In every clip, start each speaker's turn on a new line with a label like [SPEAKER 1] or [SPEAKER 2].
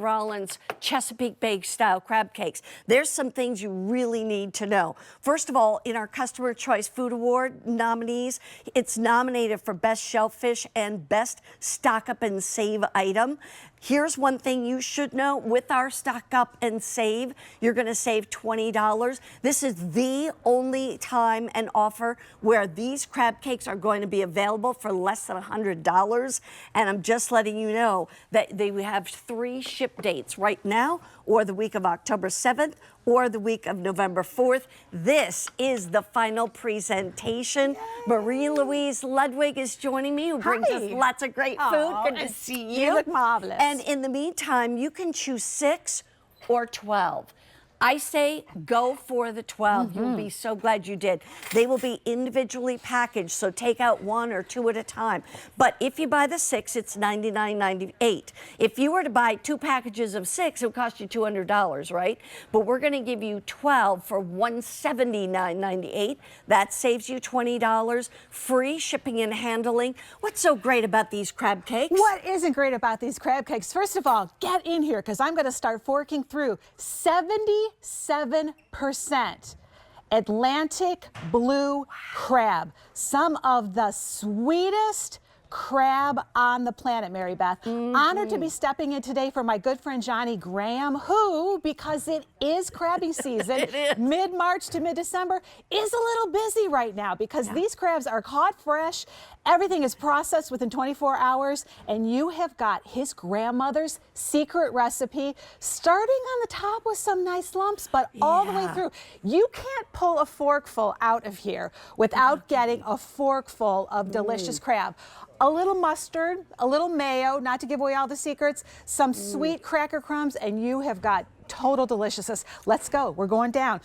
[SPEAKER 1] Rollins Chesapeake Bake Style Crab Cakes. There's some things you really need to know. First of all, in our Customer Choice Food Award nominees, it's nominated for Best Shellfish and Best Stock Up and Save item. Here's one thing you should know. With our Stock Up and Save, you're going to save $20. This is the only time and offer where these crab cakes are going to be available for less than $100. And I'm just letting you know that they have 3 ship dates right now, or the week of October 7th, or the week of November 4th. This is the final presentation. Yay. Marie-Louise Ludwig is joining me, who brings us lots of great food. Good to see you.
[SPEAKER 2] You look marvelous.
[SPEAKER 1] And in the meantime, you can choose 6 or 12. I say go for the 12. You'll be so glad you did. They will be individually packaged, so take out 1 or 2 at a time. But if you buy the 6, it's $99.98. If you were to buy 2 packages of 6, it would cost you $200, right? But we're going to give you 12 for $179.98. That saves you $20. Free shipping and handling. What's so great about these crab cakes?
[SPEAKER 2] What isn't great about these crab cakes? First of all, get in here, because I'm going to start forking through 77% Atlantic blue crab. Some of the sweetest crab on the planet, Mary Beth. Honored to be stepping in today for my good friend Johnny Graham, who, because it is crabbing season, mid-March to mid-December, is a little busy right now because these crabs are caught fresh. Everything is processed within 24 hours, and you have got his grandmother's secret recipe, starting on the top with some nice lumps, but all the way through. You can't pull a forkful out of here without getting a forkful of delicious crab. A little mustard, a little mayo, not to give away all the secrets, some sweet cracker crumbs, and you have got total deliciousness. Let's go. We're going down.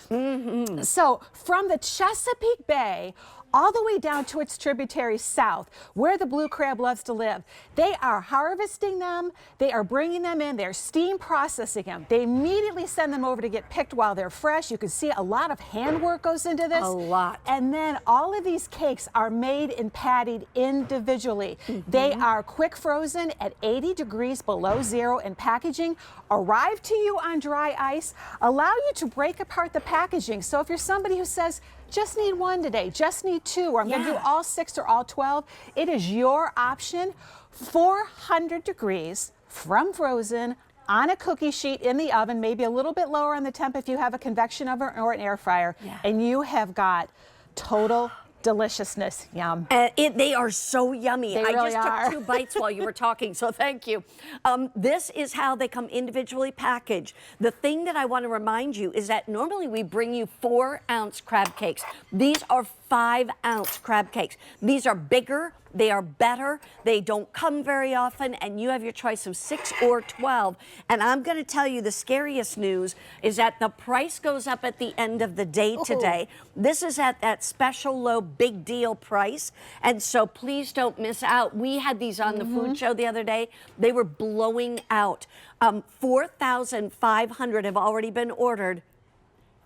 [SPEAKER 2] So from the Chesapeake Bay all the way down to its tributaries south, where the blue crab loves to live, they are harvesting them, they are bringing them in, they're steam processing them. They immediately send them over to get picked while they're fresh. You can see a lot of handwork goes into this.
[SPEAKER 1] A lot.
[SPEAKER 2] And then all of these cakes are made and pattied individually. They are quick frozen at 80 degrees below zero in packaging, arrive to you on dry ice, allow you to break apart the packaging. So if you're somebody who says, just need 1 today, just need 2, or I'm going to do all 6 or all 12, it is your option. 400 degrees from frozen on a cookie sheet in the oven, maybe a little bit lower on the temp if you have a convection oven or an air fryer, and you have got total deliciousness. Yum.
[SPEAKER 1] They are so yummy.
[SPEAKER 2] They
[SPEAKER 1] I
[SPEAKER 2] really
[SPEAKER 1] just
[SPEAKER 2] are.
[SPEAKER 1] took 2 bites while you were talking, so thank you. This is how they come individually packaged. The thing that I want to remind you is that normally we bring you 4-ounce crab cakes. These are 5-ounce crab cakes. These are bigger, they are better, they don't come very often, and you have your choice of 6 or 12. And I'm going to tell you the scariest news is that the price goes up at the end of the day today. This is at that special low big deal price, and so please don't miss out. We had these on the food show the other day. They were blowing out. 4,500 have already been ordered.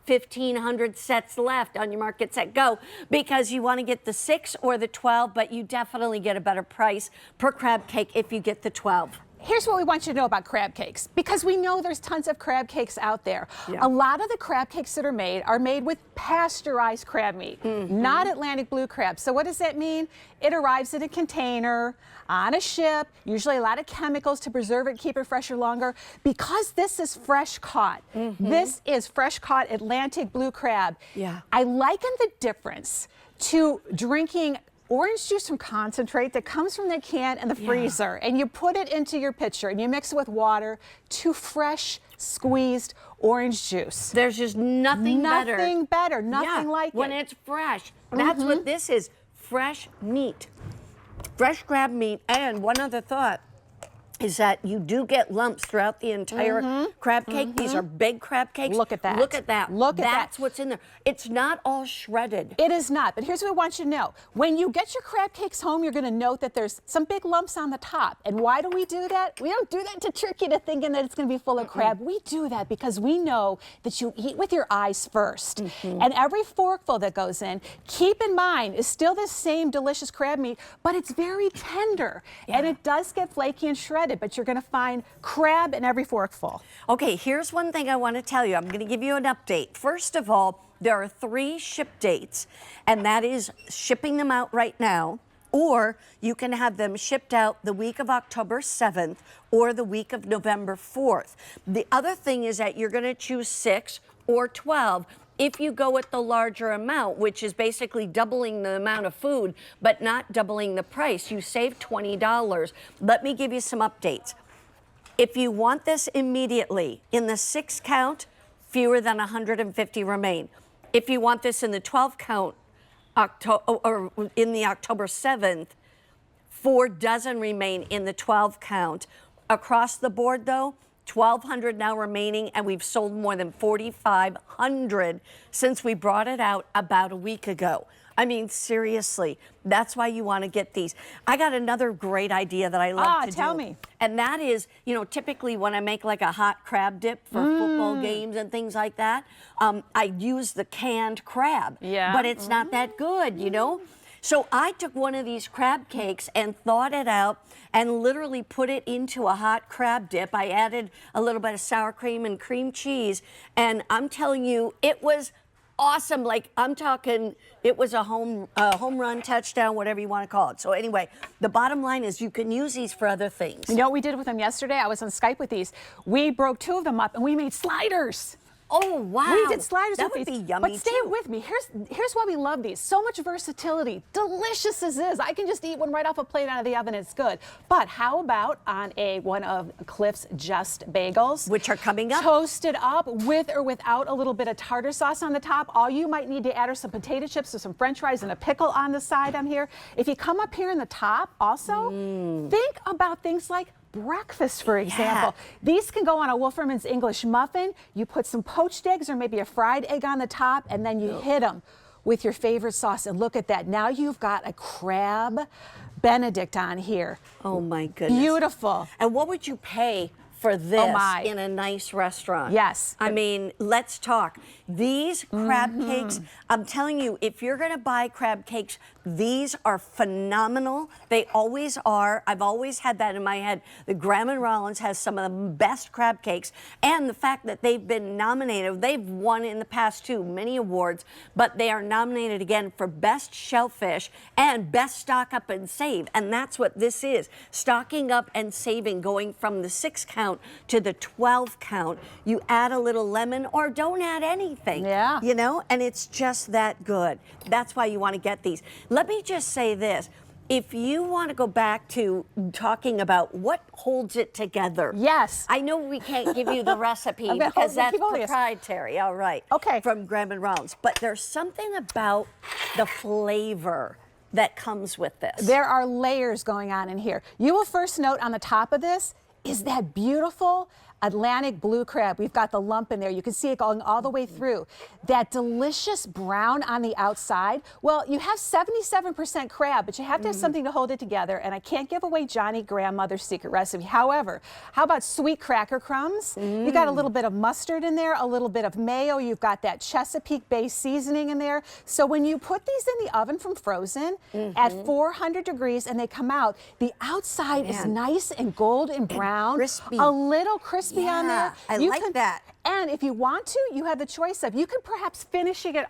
[SPEAKER 1] 1,500 sets left. On your mark, get set, go, because you want to get the 6 or the 12, but you definitely get a better price per crab cake if you get the 12.
[SPEAKER 2] Here's what we want you to know about crab cakes, because we know there's tons of crab cakes out there. A lot of the crab cakes that are made with pasteurized crab meat, not Atlantic blue crab. So what does that mean? It arrives in a container, on a ship, usually a lot of chemicals to preserve it, keep it fresher longer. Because this is fresh caught, this is fresh caught Atlantic blue crab. I liken the difference to drinking orange juice from concentrate that comes from the can in the freezer, and you put it into your pitcher and you mix it with water to fresh squeezed orange juice.
[SPEAKER 1] There's just nothing better.
[SPEAKER 2] Nothing better, nothing like it.
[SPEAKER 1] When it's fresh. That's what this is, fresh meat. Fresh crab meat. And one other thought is that you do get lumps throughout the entire crab cake. These are big crab cakes.
[SPEAKER 2] Look at that.
[SPEAKER 1] Look at that.
[SPEAKER 2] Look at that.
[SPEAKER 1] That's what's in there. It's not all shredded.
[SPEAKER 2] It is not, but here's what I want you to know. When you get your crab cakes home, you're going to note that there's some big lumps on the top. And why do we do that? We don't do that to trick you to thinking that it's going to be full of crab. We do that because we know that you eat with your eyes first. And every forkful that goes in, keep in mind, is still the same delicious crab meat, but it's very tender. And it does get flaky and shredded. breaded, but you're going to find crab in every forkful.
[SPEAKER 1] Okay, here's one thing I want to tell you. I'm going to give you an update. First of all, there are 3 ship dates, and that is shipping them out right now, or you can have them shipped out the week of October 7th or the week of November 4th. The other thing is that you're going to choose 6 or 12 if you go with the larger amount, which is basically doubling the amount of food, but not doubling the price. You save $20. Let me give you some updates. If you want this immediately in the 6 count, fewer than 150 remain. If you want this in the 12 count, or in the October 7th, 4 dozen remain in the 12 count. Across the board, though, 1,200 now remaining, and we've sold more than 4,500 since we brought it out about a week ago. I mean, seriously, that's why you want to get these. I got another great idea that I love to do.
[SPEAKER 2] Tell me.
[SPEAKER 1] And that is, you know, typically when I make like a hot crab dip for football games and things like that, I use the canned crab.
[SPEAKER 2] Yeah.
[SPEAKER 1] But it's not that good, you know? So I took one of these crab cakes and thawed it out and literally put it into a hot crab dip. I added a little bit of sour cream and cream cheese, and I'm telling you, it was awesome. Like, I'm talking, it was a home run, touchdown, whatever you want to call it. So anyway, the bottom line is you can use these for other things.
[SPEAKER 2] You know what we did with them yesterday? I was on Skype with these. We broke 2 of them up and we made sliders.
[SPEAKER 1] Oh, wow.
[SPEAKER 2] We did sliders
[SPEAKER 1] that
[SPEAKER 2] with
[SPEAKER 1] would
[SPEAKER 2] these.
[SPEAKER 1] be yummy,
[SPEAKER 2] but stay
[SPEAKER 1] too.
[SPEAKER 2] with me. Here's why we love these. So much versatility. Delicious as is. I can just eat one right off a plate out of the oven. It's good. But how about on one of Cliff's Just Bagels?
[SPEAKER 1] Which are coming up.
[SPEAKER 2] Toasted up with or without a little bit of tartar sauce on the top. All you might need to add are some potato chips or some French fries and a pickle on the side on here. If you come up here in the top also, think about things like breakfast, for example. These can go on a Wolferman's English muffin. You put some poached eggs or maybe a fried egg on the top, and then you hit them with your favorite sauce. And look at that. Now you've got a crab Benedict on here.
[SPEAKER 1] Oh, my goodness.
[SPEAKER 2] Beautiful.
[SPEAKER 1] And what would you pay for this in a nice restaurant?
[SPEAKER 2] Yes.
[SPEAKER 1] I mean, let's talk. These crab cakes, I'm telling you, if you're going to buy crab cakes, these are phenomenal. They always are. I've always had that in my head. The Graham and Rollins has some of the best crab cakes, and the fact that they've been nominated, they've won in the past too, many awards, but they are nominated again for Best Shellfish and Best Stock Up and Save, and that's what this is. Stocking up and saving, going from the 6 count to the 12 count. You add a little lemon or don't add anything.
[SPEAKER 2] Yeah.
[SPEAKER 1] You know, and it's just that good. That's why you want to get these. Let me just say this. If you want to go back to talking about what holds it together.
[SPEAKER 2] Yes.
[SPEAKER 1] I know we can't give you the recipe
[SPEAKER 2] I'm gonna
[SPEAKER 1] because that's
[SPEAKER 2] keep holding this.
[SPEAKER 1] proprietary. All right.
[SPEAKER 2] Okay.
[SPEAKER 1] From Graham and Rollins. But there's something about the flavor that comes with this.
[SPEAKER 2] There are layers going on in here. You will first note on the top of this is that beautiful Atlantic blue crab. We've got the lump in there. You can see it going all the way through. That delicious brown on the outside. Well, you have 77% crab, but you have to have something to hold it together. And I can't give away Johnny Grandmother's secret recipe. However, how about sweet cracker crumbs? You got a little bit of mustard in there, a little bit of mayo. You've got that Chesapeake based seasoning in there. So when you put these in the oven from frozen at 400 degrees and they come out, the outside is nice and golden brown.
[SPEAKER 1] Crispy.
[SPEAKER 2] A little crispy on there.
[SPEAKER 1] I like that.
[SPEAKER 2] And if you want to, you have the choice of, you can perhaps finish it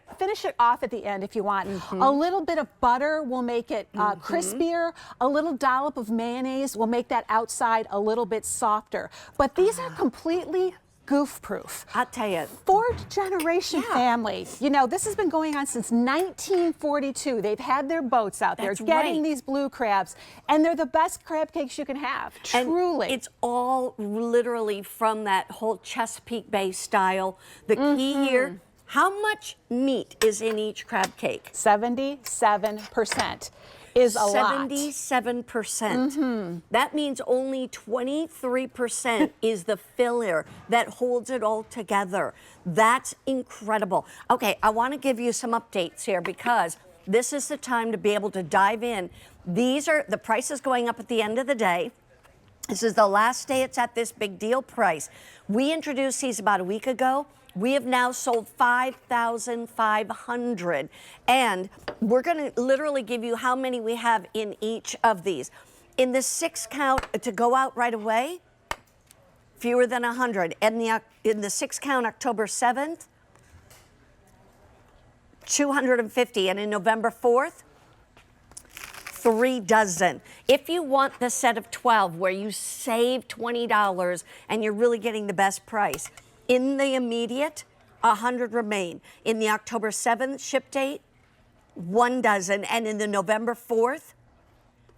[SPEAKER 2] off at the end if you want. A little bit of butter will make it crispier. A little dollop of mayonnaise will make that outside a little bit softer. But these are completely goof-proof.
[SPEAKER 1] I'll tell you.
[SPEAKER 2] 4th generation family. You know, this has been going on since 1942. They've had their boats out there getting these blue crabs, and they're the best crab cakes you can have. Truly.
[SPEAKER 1] And it's all literally from that whole Chesapeake Bay style. The key here, how much meat is in each crab cake?
[SPEAKER 2] 77% is a lot.
[SPEAKER 1] 77%. That means only 23% is the filler that holds it all together. That's incredible. Okay, I want to give you some updates here because this is the time to be able to dive in. The price is going up at the end of the day. This is the last day it's at this big deal price. We introduced these about a week ago. We have now sold 5,500, and we're going to literally give you how many we have in each of these. In the 6 count to go out right away, fewer than 100. And in the 6 count October 7th, 250. And in November 4th, 3 dozen. If you want the set of 12 where you save $20 and you're really getting the best price, in the immediate, 100 remain. In the October 7th ship date, 1 dozen. And in the November 4th,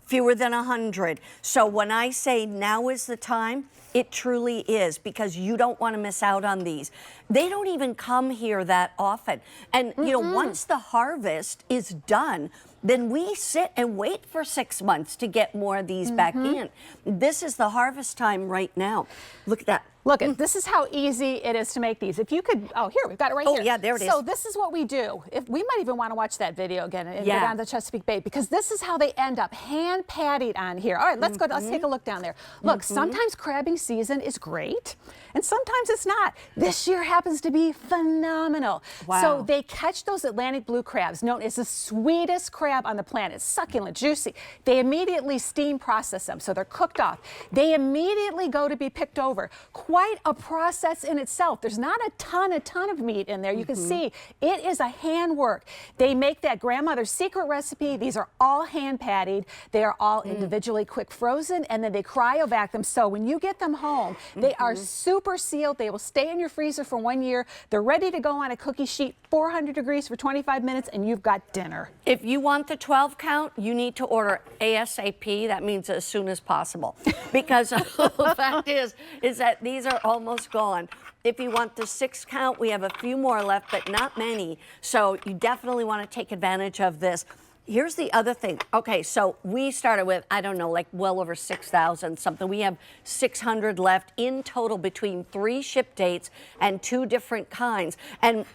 [SPEAKER 1] fewer than 100. So when I say now is the time, it truly is, because you don't want to miss out on these. They don't even come here that often. And you know, once the harvest is done, then we sit and wait for 6 months to get more of these back in. This is the harvest time right now. Look at that.
[SPEAKER 2] Look, this is how easy it is to make these. If you could, oh, here, we've got it right here.
[SPEAKER 1] Oh, yeah, there it is.
[SPEAKER 2] So this is what we do. If we might even want to watch that video again and get on the Chesapeake Bay, because this is how they end up hand patted on here. All right, let's go, let's take a look down there. Look, sometimes crabbing season is great, and sometimes it's not. This year happens to be phenomenal.
[SPEAKER 1] Wow.
[SPEAKER 2] So they catch those Atlantic blue crabs, known as the sweetest crab on the planet, succulent, juicy. They immediately steam process them, so they're cooked off. They immediately go to be picked over. Quite a process in itself. There's not a ton of meat in there. You can see it is a handwork. They make that grandmother's secret recipe. These are all hand patted. They are all individually quick frozen, and then they cryovac them. So when you get them home, they are super sealed. They will stay in your freezer for 1 year. They're ready to go on a cookie sheet, 400 degrees for 25 minutes, and you've got dinner.
[SPEAKER 1] If you want the 12 count, you need to order ASAP. That means as soon as possible. Because the fact is that these are almost gone. If you want the 6 count, we have a few more left, but not many. So you definitely want to take advantage of this. Here's the other thing. Okay, so we started with, I don't know, like well over 6,000 something. We have 600 left in total between 3 ship dates and 2 different kinds,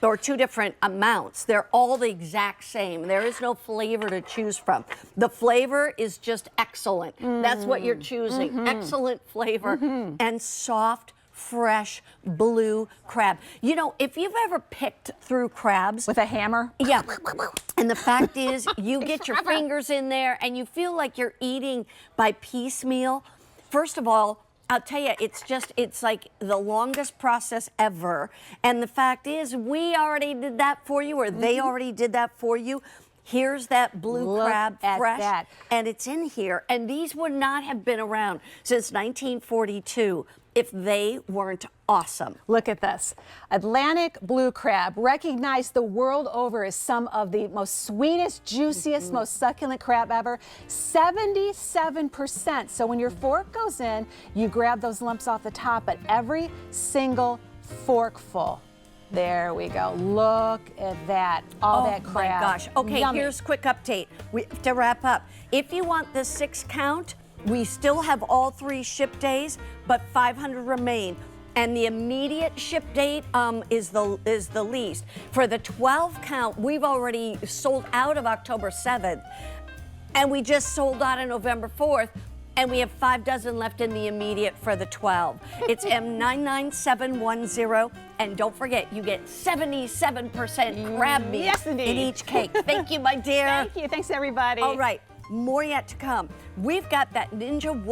[SPEAKER 1] or 2 different amounts. They're all the exact same. There is no flavor to choose from. The flavor is just excellent. That's what you're choosing. Excellent flavor and soft, fresh blue crab. You know, if you've ever picked through crabs
[SPEAKER 2] With a hammer?
[SPEAKER 1] yeah. And the fact is, you get your fingers in there and you feel like you're eating by piecemeal. First of all, I'll tell you, it's like the longest process ever. And the fact is, we already did that for you, or they already did that for you. Here's that blue crab fresh, and it's in here. And these would not have been around since 1942 if they weren't awesome.
[SPEAKER 2] Look at this. Atlantic blue crab, recognized the world over as some of the most sweetest, juiciest, most succulent crab ever. 77%. So when your fork goes in, you grab those lumps off the top, but every single forkful. There we go. Look at that. All that crab.
[SPEAKER 1] Oh my gosh. Okay,
[SPEAKER 2] Yummy.
[SPEAKER 1] here's a quick update. We have to wrap up. If you want the 6 count, we still have all 3 ship days, but 500 remain. And the immediate ship date is the least. For the 12 count, we've already sold out of October 7th, and we just sold out on November 4th. And we have 5 dozen left in the immediate for the 12. It's M99710. And don't forget, you get 77% crab meat in each cake. Thank you, my dear.
[SPEAKER 2] Thank you. Thanks, everybody.
[SPEAKER 1] All right, more yet to come. We've got that Ninja Wood